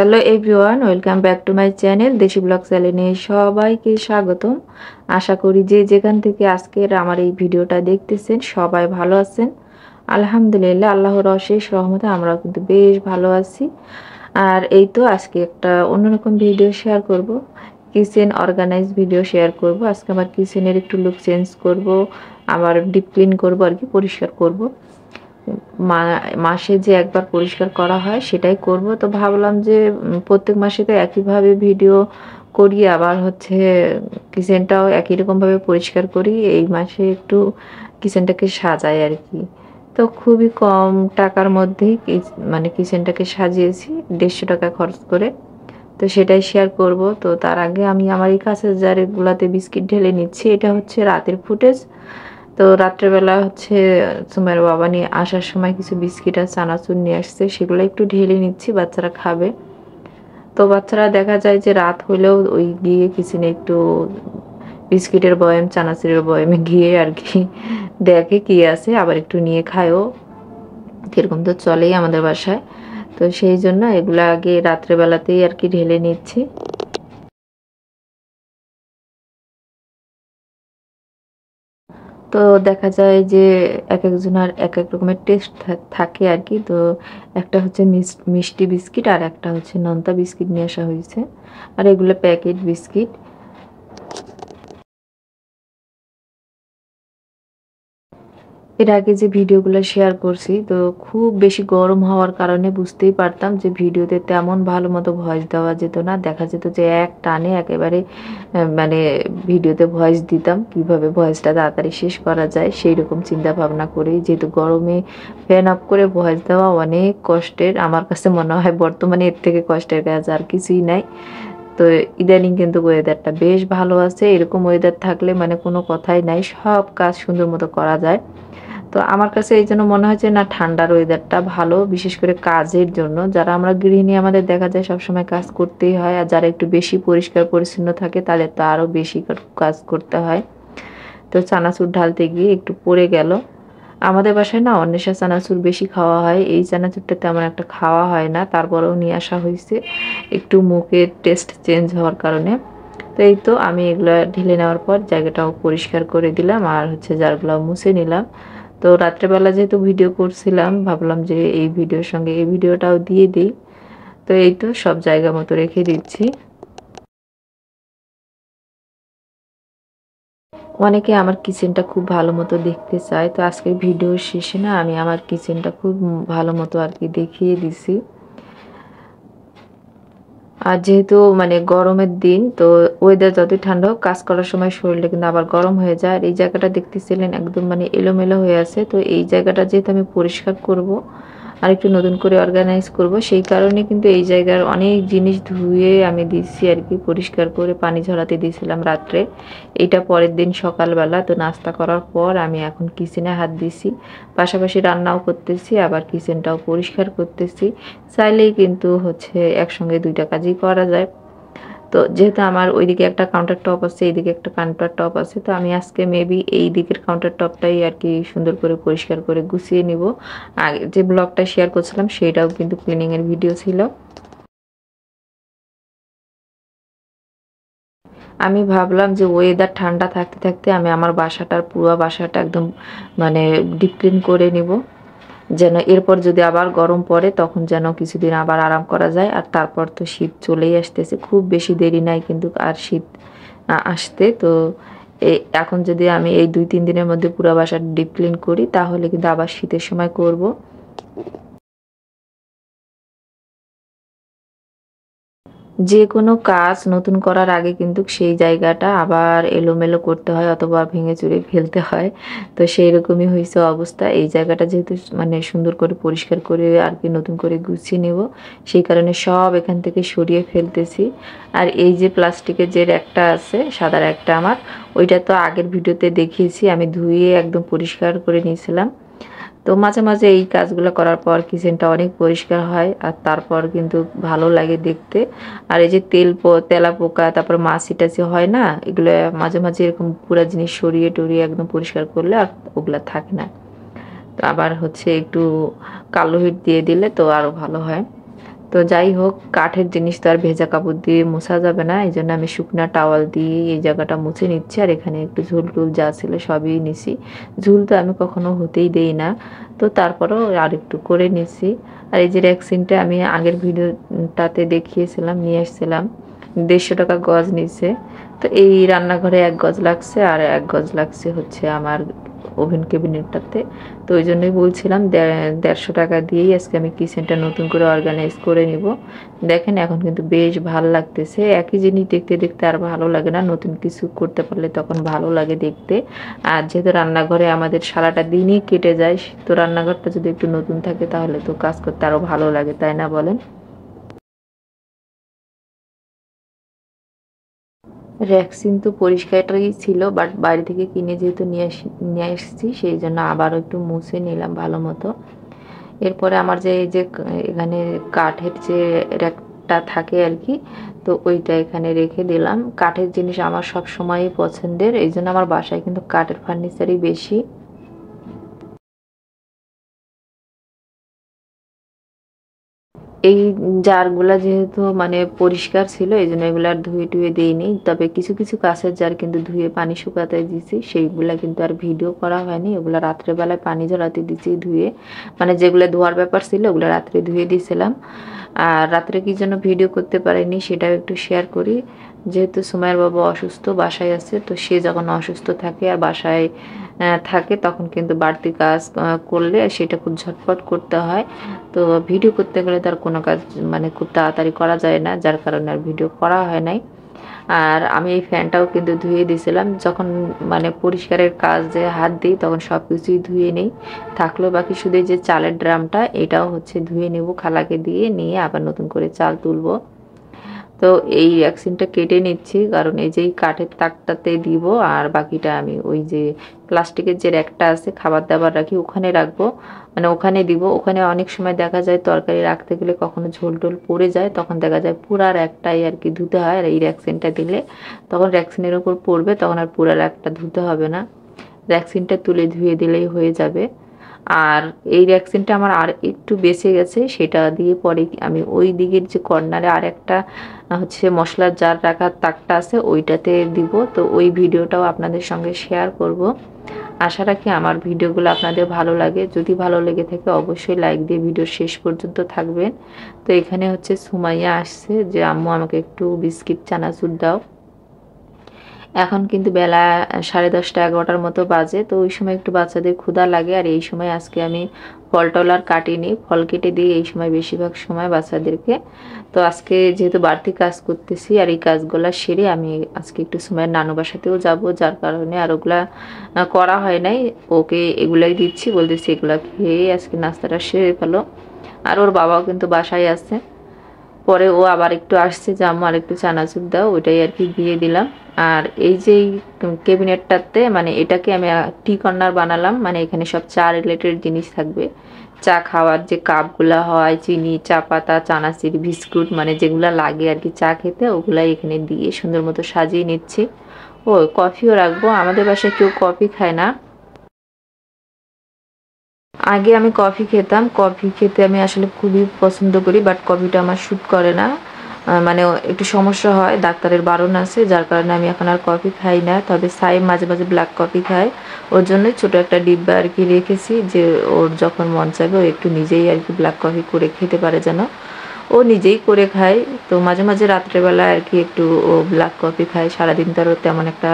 Hello everyone, welcome back to my channel দেশি blog চ্যানেলে সবাইকে স্বাগতম। আশা করি যে যেখান থেকে আজকের আমার এই ভিডিওটা দেখতেছেন সবাই ভালো আছেন। আলহামদুলিল্লাহ, আল্লাহর অশেষ রহমতে আমরাও কিন্তু বেশ ভালো আছি। আর এই তো আজকে একটা অন্যরকম ভিডিও শেয়ার করব, কিচেন অর্গানাইজ ভিডিও শেয়ার করব। আজকে আমার কিচেনের একটু লুক চেঞ্জ করব, আবার ডিপ ক্লিন করব আর কি, পরিষ্কার করব। মাসে যে একবার পরিষ্কার করা হয় সেটাই করব। তো ভাবলাম যে প্রত্যেক মাসে তো একইভাবে ভিডিও করি, আবার হচ্ছে কিচেনটাও একই রকমভাবে পরিষ্কার করি, এই মাসে একটু কিচেনটাকে সাজাই আর কি। তো খুবই কম টাকার মধ্যেই মানে কিচেনটাকে সাজিয়েছি, 150 টাকা খরচ করে। তো সেটাই শেয়ার করব। তো তার আগে আমি আমার এই কাঁচের জারগুলাতে বিস্কিট ঢেলে নিচ্ছি। এটা হচ্ছে রাতের ফুটেজ। তো রাত্রেবেলা হচ্ছে সুমাইয়ের বাবা নিয়ে আসার সময় কিছু বিস্কিট আর চানাচুর নিয়ে আসছে, সেগুলো একটু ঢেলে নিচ্ছি, বাচ্চারা খাবে। তো বাচ্চারা দেখা যায় যে রাত হলেও ওই গিয়ে কিচেনে একটু বিস্কিটের বয়াম চানাচুরের বয়ামে গিয়ে আর কি দেখে কি আছে, আবার একটু নিয়ে খায়ও, এরকম তো চলেই আমাদের বাসায়। তো সেই জন্য এগুলো আগে রাত্রেবেলাতেই আর কি ঢেলে নিচ্ছি। তো দেখা যায় যে এক একজনের এক এক রকমের টেস্ট থাকে আর কি। তো একটা হচ্ছে মিষ্টি বিস্কিট, আর একটা হচ্ছে নোনতা বিস্কিট নিয়ে আসা হয়েছে, আর এগুলো প্যাকেট বিস্কিট। এর আগে যে ভিডিওগুলো শেয়ার করছি, তো খুব বেশি গরম হওয়ার কারণে বুঝতেই পারতাম যে ভিডিওতে তেমন ভালো মতো ভয়েস দেওয়া যেত না। দেখা যেত যে এক টানে একেবারে মানে ভিডিওতে ভয়েস দিতাম, কিভাবে ভয়েসটা তাড়াতাড়ি শেষ করা যায় সেই রকম চিন্তা ভাবনা করেই, যেহেতু গরমে ফ্যান অফ করে ভয়েস দেওয়া অনেক কষ্টের। আমার কাছে মনে হয় বর্তমানে এর থেকে কষ্টের কাজ আর কিছুই নাই। তো ইদানিং কিন্তু ওয়েদারটা বেশ ভালো আছে, এরকম ওয়েদার থাকলে মানে কোনো কথাই নাই, সব কাজ সুন্দর মতো করা যায়। তো আমার কাছে এই জন্য মনে হয় যে না, ঠান্ডার ওয়েদারটা ভালো, বিশেষ করে কাজের জন্য। যারা আমরা গৃহিণী, আমাদের দেখা যায় সবসময় কাজ করতেই হয়, আর যারা একটু বেশি পরিষ্কার পরিচ্ছন্ন থাকে তাদের তো আরও বেশি কাজ করতে হয়। তো চানাচুর ঢালতে গিয়ে একটু পড়ে গেল। আমাদের বাসায় না অন্বেষা চানাচুর বেশি খাওয়া হয়, এই চানাচুরটা তেমন একটা খাওয়া হয় না, তারপরেও নিয়ে আসা হয়েছে একটু মুখের টেস্ট চেঞ্জ হওয়ার কারণে। তো এই তো আমি এগুলা ঢেলে নেওয়ার পর জায়গাটাও পরিষ্কার করে দিলাম, আর হচ্ছে জারগুলো মুছে নিলাম। তো রাত্রেবেলা যেহেতু ভিডিও করছিলাম, ভাবলাম যে এই ভিডিওর সঙ্গে এই ভিডিওটাও দিয়ে দিই। তো এই তো সব জায়গা মতো রেখে দিচ্ছি। অনেকে আমার কিচেনটা খুব ভালো মতো দেখতে চায়, তো আজকের ভিডিওর শেষে না আমি আমার কিচেনটা খুব ভালো মতো আর কি দেখিয়ে দিছি। আর যেহেতু মানে গরমের দিন, তো ওয়েদার যতই ঠান্ডা হোক, কাজ করার সময় শরীরটা কিন্তু আবার গরম হয়ে যায়। আর এই জায়গাটা দেখতেছিলেন একদম মানে এলোমেলো হয়ে আছে। তো এই জায়গাটা যেহেতু আমি পরিষ্কার করব আর একটু নতুন করে অর্গানাইজ করব, সেই কারণে কিন্তু এই জায়গার অনেক জিনিস ধুয়ে আমি দিচ্ছি আর কি, পরিষ্কার করে পানি ঝরাতে দিয়েছিলাম রাত্রে। এইটা পরের দিন সকালবেলা, তো নাস্তা করার পর আমি এখন কিচেনে হাত দিছি, পাশাপাশি রান্নাও করতেছি, আবার কিচেনটাও পরিষ্কার করতেছি। চাইলেই কিন্তু হচ্ছে একসঙ্গে দুইটা কাজই করা যায়। তো যেহেতু আমার ওইদিকে একটা কাউন্টার টপ আছে, এইদিকে একটা কাউন্টার টপ আছে, তো আমি আজকে মেবি এই দিকের কাউন্টার টপটাই আর কি সুন্দর করে পরিষ্কার করে গুছিয়ে নিব। আগে যে ব্লগটা শেয়ার করছিলাম সেটাও কিন্তু ক্লিনিংয়ের ভিডিও ছিল। আমি ভাবলাম যে ওয়েদার ঠান্ডা থাকতে থাকতে আমি আমার পুরো বাসাটা একদম মানে ডিপ ক্লিন করে নিব, যেন এরপর যদি আবার গরম পড়ে তখন যেন কিছুদিন আবার আরাম করা যায়। আর তারপর তো শীত চলেই আসতেছে, খুব বেশি দেরি নাই কিন্তু আর শীত আসতে। তো এই এখন যদি আমি এই 2-3 দিনের মধ্যে পুরো বাসা ডিপ ক্লিন করি, তাহলে কিন্তু আবার শীতের সময় করব। যে কোনো কাজ নতুন করার আগে কিন্তু সেই জায়গাটা আবার এলোমেলো করতে হয় অথবা ভেঙে চুরে ফেলতে হয়। তো সেই রকমই হয়েছে অবস্থা। এই জায়গাটা যেহেতু মানে সুন্দর করে পরিষ্কার করে আর কি নতুন করে গুছিয়ে নেব, সেই কারণে সব এখান থেকে সরিয়ে ফেলতেছি। আর এই যে প্লাস্টিকের যে র্যাকটা আছে, সাদা র্যাকটা আমার, ওইটা তো আগের ভিডিওতে দেখিয়েছি, আমি ধুয়ে একদম পরিষ্কার করে নিয়েছিলাম। তো মাঝে মাঝে এই কাজগুলো করার পর কিচেনটা অনেক পরিষ্কার হয়, আর তারপর কিন্তু ভালো লাগে দেখতে। আর এই যে তেলা পোকা, তারপর মাছি টাছি হয় না, এগুলো মাঝে মাঝে এরকম পুরা জিনিস সরিয়ে টরিয়ে একদম পরিষ্কার করলে আর ওগুলা থাকে না। তো আবার হচ্ছে একটু কালো হিট দিয়ে দিলে তো আরও ভালো হয়। তো তো যাই হোক, কাঠের জিনিস তো আর ভেজা কাপড় দিয়ে মোছা যাবে না, এই জন্য আমি শুকনা টাওয়াল দিয়ে এই জায়গাটা মুছে নিচ্ছি। আর এখানে একটু ঝুল টুল যা ছিল সবই নিছি। ঝুল তো আমি কখনো হতেই দেই না, তো তারপরেও আর একটু করে নিছি। আর এই যে রেক্সিনটা আমি আগের ভিডিওটাতে দেখিয়েছিলাম, নিয়ে আসছিলাম, 150 টাকা গজ নিছে। তো এই রান্নাঘরে 1 গজ লাগছে আর 1 গজ লাগছে হচ্ছে আমার ওভেন ক্যাবিনেটটাতে। তো ওই জন্যই বলছিলাম 150 টাকা দিয়েই আজকে আমি কিচেনটা নতুন করে অর্গানাইজ করে নিব। দেখেন এখন কিন্তু বেশ ভালো লাগতেছে। একই জিনিস দেখতে দেখতে আর ভালো লাগে না, নতুন কিছু করতে পারলে তখন ভালো লাগে দেখতে। আর যেহেতু রান্নাঘরে আমাদের সারাটা দিনই কেটে যায়, তো রান্নাঘরটা যদি একটু নতুন থাকে তাহলে তো কাজ করতে আরো ভালো লাগে, তাই না বলেন? ভ্যাকসিন তো পরিষ্কারই ছিল, বাট বাইরে থেকে কিনে যেহেতু নিয়ে এসেছি সেই জন্য আবারও একটু মুছে নিলাম ভালো মতো। এরপরে আমার যে এই যে এখানে কাঠের যে র্যাকটা থাকে আর কি, তো ওইটা এখানে রেখে দিলাম। কাঠের জিনিস আমার সব সময়ই পছন্দের, এই জন্য আমার বাসায় কিন্তু কাঠের ফার্নিচারই বেশি। এই জারগুলা যেহেতু মানে পরিষ্কার ছিল এই জন্য এগুলো আর ধুয়ে টুয়ে দিইনি। তবে কিছু কিছু কাঁচের জার কিন্তু ধুয়ে পানি শুকাতে দিয়েছি, সেইগুলা কিন্তু আর ভিডিও করা হয়নি। ওগুলো রাত্রেবেলায় পানি ঝরাতে দিয়েছি ধুয়ে, মানে যেগুলো ধোয়ার ব্যাপার ছিল ওগুলো রাত্রে ধুয়ে দিয়েছিলাম। আর রাত্রে কি জন্য ভিডিও করতে পারিনি সেটাও একটু শেয়ার করি। যেহেতু সুমাইয়ের বাবা অসুস্থ, বাসায় আছে, তো সে যখন অসুস্থ থাকে আর বাসায় থাকে তখন কিন্তু বাড়তি কাজ করলে সেটা খুব ঝটপট করতে হয়। তো ভিডিও করতে গেলে তার কোনো কাজ মানে খুব তাড়াতাড়ি করা যায় না, যার কারণে আর ভিডিও করা হয় নাই। আর আমি এই ফ্যানটাও কিন্তু ধুয়ে দিয়েছিলাম, যখন মানে পরিষ্কারের কাজে হাত দিই তখন সব কিছুই ধুয়ে নেই। থাকলো বাকি শুধু যে চালের ড্রামটা, এটাও হচ্ছে ধুয়ে নেব, খালাকে দিয়ে নিয়ে আবার নতুন করে চাল তুলবো। তো এই ভ্যাকসিনটা কেটে নিচ্ছি কারণ এই যে কাঠের তাকটাতে দিব, আর বাকিটা আমি ওই যে প্লাস্টিকের যে র্যাকটা আছে খাবার দাবার রাখি ওখানে রাখবো, মানে ওখানে দিব। ওখানে অনেক সময় দেখা যায় তরকারি রাখতে গেলে কখনো ঝোল টোল পড়ে যায়, তখন দেখা যায় পুরা র্যাকটাই আর কি ধুতে হয়। আর এই ভ্যাকসিনটা দিলে তখন ভ্যাকসিনের উপর পড়বে, তখন আর পুরা র্যাকটা ধুতে হবে না, ভ্যাকসিনটা তুলে ধুয়ে দিলেই হয়ে যাবে। আর এই ভ্যাকসিনটা আমার আর একটু বেঁচে গেছে, সেটা দিয়ে পরে আমি ওই দিকের যে কর্নারে আর একটা হচ্ছে মশলার জার রাখার তাকটা আছে ওইটাতে দিব। তো ওই ভিডিওটাও আপনাদের সঙ্গে শেয়ার করব। আশা রাখি আমার ভিডিওগুলো আপনাদের ভালো লাগে। যদি ভালো লেগে থাকে অবশ্যই লাইক দিয়ে ভিডিও শেষ পর্যন্ত থাকবেন। তো এখানে হচ্ছে সুমাইয়া আসছে যে আম্মু আমাকে একটু বিস্কিট চানাচুর দাও। এখন কিন্তু বেলা 10:30 11টার মতো বাজে, তো ওই সময় একটু বাচ্চাদের ক্ষুধা লাগে। আর এই সময় আজকে আমি ফল টল আর কাটিনি, ফল কেটে দিই এই সময় বেশিরভাগ সময় বাচ্চাদেরকে। তো আজকে যেহেতু বাড়তি কাজ করতেছি আর এই কাজগুলো সেরে আমি আজকে একটু সময় নানু বাসাতেও যাব, যার কারণে আর ওগুলা করা হয় নাই। ওকে এগুলাই দিচ্ছি, বলতেছি এগুলা খেয়ে আজকে নাস্তাটা সেরে ফেলো। আর ওর বাবাও কিন্তু বাসায় আছে। পরে ও আবার একটু আসছে যে আম্মু আর একটু চানাচুর দাও, ওইটাই আর কি দিয়ে দিলাম। আর এই যে ক্যাবিনেটটাতে মানে এটাকে আমি টি কর্নার বানালাম, মানে এখানে সব চা রিলেটেড জিনিস থাকবে। চা খাওয়ার যে কাপগুলা হয়, চিনি, চা পাতা, চানাচুর, বিস্কুট, মানে যেগুলা লাগে আর কি চা খেতে, ওগুলাই এখানে দিয়ে সুন্দর মতো সাজিয়ে নিচ্ছি। ও কফিও রাখবো, আমাদের বাসায় কেউ কফি খায় না। আগে আমি কফি খেতাম, কফি খেতে আমি আসলে খুবই পছন্দ করি, বাট কফিটা আমার স্যুট করে না, মানে একটু সমস্যা হয়, ডাক্তারের বারণ আছে, যার কারণে আমি এখন আর কফি খাই না। তবে সাইম মাঝে মাঝে ব্ল্যাক কফি খায়, ওর জন্যই ছোটো একটা ডিব্বা আর কি রেখেছি, যে ওর যখন মন চাইবে ও একটু নিজেই আর কি ব্ল্যাক কফি করে খেতে পারে, যেন ও নিজেই করে খায়। তো মাঝে মাঝে রাত্রেবেলা আর কি একটু ও ব্ল্যাক কফি খায়, সারাদিন তো আর তেমন একটা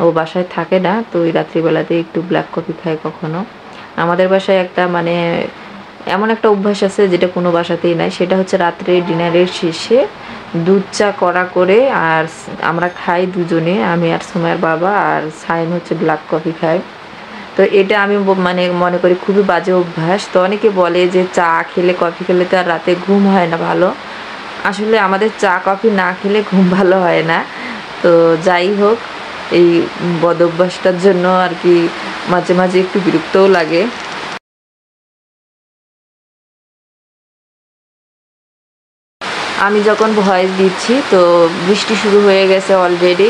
ও বাসায় থাকে না, তো ওই রাত্রিবেলাতে একটু ব্ল্যাক কফি খায় কখনো। আমাদের বাসায় একটা মানে এমন একটা অভ্যাস আছে যেটা কোনো বাসাতেই নাই, সেটা হচ্ছে রাত্রে ডিনারের শেষে দুধ চা করা করে আর আমরা খাই দুজনে, আমি আর সুমাইয়ের বাবা, আর সাইম হচ্ছে ব্ল্যাক কফি খায়। তো এটা আমি মানে মনে করি খুবই বাজে অভ্যাস। তো অনেকে বলে যে চা খেলে কফি খেলে তো আর রাতে ঘুম হয় না ভালো, আসলে আমাদের চা কফি না খেলে ঘুম ভালো হয় না। তো যাই হোক, এই বদ অভ্যাসটার জন্য আর কি মাঝে মাঝে একটু বিরক্তও লাগে। আমি যখন ভয়েস দিচ্ছি তো বৃষ্টি শুরু হয়ে গেছে অলরেডি।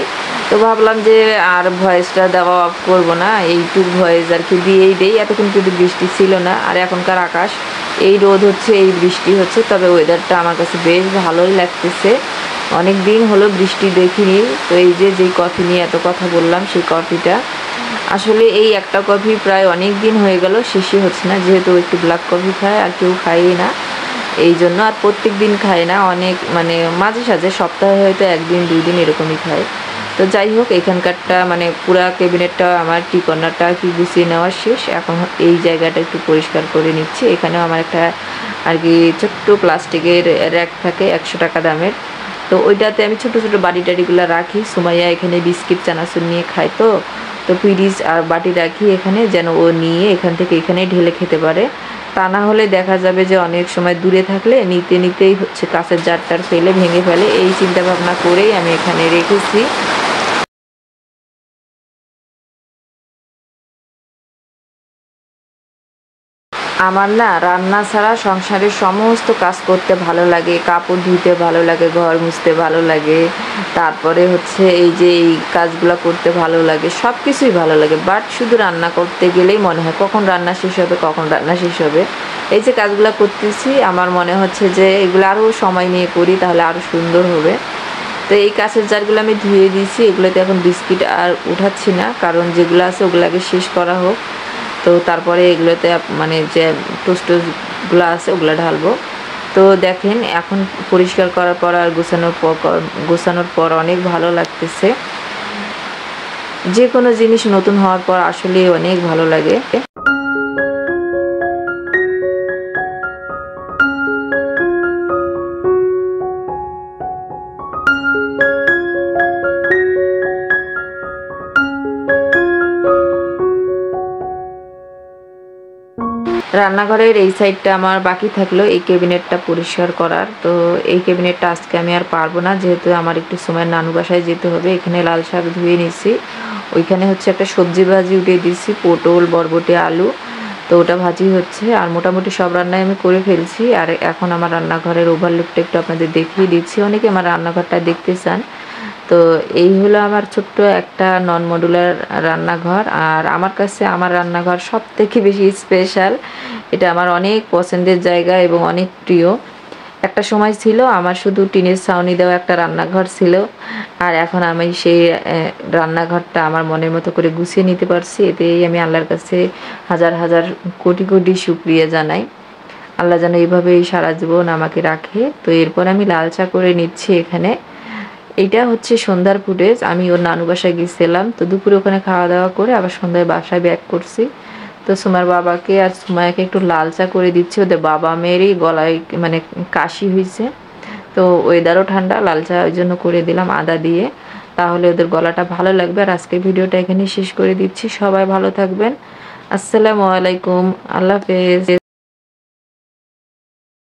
তো ভাবলাম যে আর ভয়েসটা দেওয়া অফ করবো না, এইটুক ভয়েস আর কি দিয়েই দেই। এতক্ষণ কিন্তু বৃষ্টি ছিল না, আর এখনকার আকাশ এই রোদ হচ্ছে এই বৃষ্টি হচ্ছে, তবে ওয়েদারটা আমার কাছে বেশ ভালোই লাগতেছে। অনেক দিন হলো বৃষ্টি দেখিনি। তো এই যে যেই কফি নিয়ে এত কথা বললাম, সেই কফিটা আসলে এই একটা কফি প্রায় অনেক দিন হয়ে গেল, শেষই হচ্ছে না, যেহেতু একটু ব্ল্যাক কফি খায় আর কেউ খায়ই না, এই জন্য। আর প্রত্যেক দিন খায় না, অনেক মানে মাঝে সাঝে সপ্তাহে হয়তো 1 দিন 2 দিন এরকমই খায়। তো যাই হোক, এখানকারটা মানে পুরা ক্যাবিনেটটা আমার টি কর্নারটা কি গুছিয়ে নেওয়া শেষ। এখন এই জায়গাটা একটু পরিষ্কার করে নিচ্ছি। এখানেও আমার একটা আর কি ছোট্ট প্লাস্টিকের র্যাক থাকে 100 টাকা দামের। তো ওইটাতে আমি ছোট ছোট বাটি টাটিগুলো রাখি। সুমাইয়া এখানে বিস্কিট চানাচুর নিয়ে খায়, তো পিরিচ আর বাটি রাখি এখানে, যেন ও নিয়ে এখান থেকে এখানে ঢেলে খেতে পারে। তা না হলে দেখা যাবে যে অনেক সময় দূরে থাকলে নিতে নিতেই হচ্ছে কাঁচের জারটার ফেলে ভেঙে ফেলে। এই চিন্তা ভাবনা করেই আমি এখানে রেখেছি। আমার না রান্না ছাড়া সংসারের সমস্ত কাজ করতে ভালো লাগে, কাপড় ধুতে ভালো লাগে, ঘর মুছতে ভালো লাগে, তারপরে হচ্ছে এই যে এই কাজগুলো করতে ভালো লাগে, সব কিছুই ভালো লাগে। বাট শুধু রান্না করতে গেলেই মনে হয় কখন রান্না শেষ হবে, কখন রান্না শেষ হবে। এই যে কাজগুলো করতেছি, আমার মনে হচ্ছে যে এগুলো আরও সময় নিয়ে করি, তাহলে আরও সুন্দর হবে। তো এই কাঁচের জারগুলো আমি ধুয়ে দিয়েছি, এগুলোতে এখন বিস্কিট আর উঠাচ্ছি না, কারণ যেগুলো আছে ওগুলো আগে শেষ করা হোক। তো তারপরে এগুলোতে মানে যে টোস্টগুলো আছে ওগুলো ঢালবো। তো দেখেন এখন পরিষ্কার করার পর আর গোছানোর পর অনেক ভালো লাগতেছে। যে কোনো জিনিস নতুন হওয়ার পর আসলে অনেক ভালো লাগে। রান্নাঘরের এই সাইডটা আমার বাকি থাকলো এই ক্যাবিনেটটা পরিষ্কার করার। তো এই ক্যাবিনেটটা আজকে আমি আর পারবো না, যেহেতু আমার একটু সময় নানু বাসায় যেতে হবে। এখানে লাল শাক ধুয়ে নিছি, ওইখানে হচ্ছে একটা সবজি ভাজি উঠিয়ে দিয়েছি, পটল বরবটি আলু। তো ওটা ভাজি হচ্ছে, আর মোটামুটি সব রান্নাই আমি করে ফেলছি। আর এখন আমার রান্নাঘরের ওভারলুকটা একটু আপনাদের দেখিয়ে দিচ্ছি, অনেকে আমার রান্নাঘরটা দেখতে চান। তো এই হলো আমার ছোট্ট একটা নন মডুলার রান্নাঘর। আর আমার কাছে আমার রান্নাঘর সব থেকে বেশি স্পেশাল, এটা আমার অনেক পছন্দের জায়গা এবং অনেক প্রিয়। একটা সময় ছিল আমার শুধু টিনের ছাউনি দেওয়া একটা রান্নাঘর ছিল, আর এখন আমি সেই রান্নাঘরটা আমার মনের মতো করে গুছিয়ে নিতে পারছি। এতেই আমি আল্লাহর কাছে হাজার হাজার কোটি কোটি শুকরিয়া জানাই। আল্লাহ যেন এইভাবেই সারা জীবন আমাকে রাখে। তো এরপর আমি লাল চা করে নিচ্ছি এখানে। এইটা হচ্ছে সন্ধ্যার ফুটেজ। আমি ওর নানু বাসায় গেছিলাম, তো দুপুরে ওখানে খাওয়া দাওয়া করে আবার সন্ধ্যায় বাসায় ব্যাক করছি। তো সুমার বাবাকে আর সুমায়াকে একটু লাল চা করে দিচ্ছি। ওদের বাবা মেয়েরই গলায় মানে কাশি হয়েছে, তো ওয়েদারও ঠান্ডা, লাল চা ওই জন্য করে দিলাম আদা দিয়ে, তাহলে ওদের গলাটা ভালো লাগবে। আর আজকের ভিডিওটা এখানে শেষ করে দিচ্ছি। সবাই ভালো থাকবেন। আসসালামু আলাইকুম, আল্লাহ হাফেজ।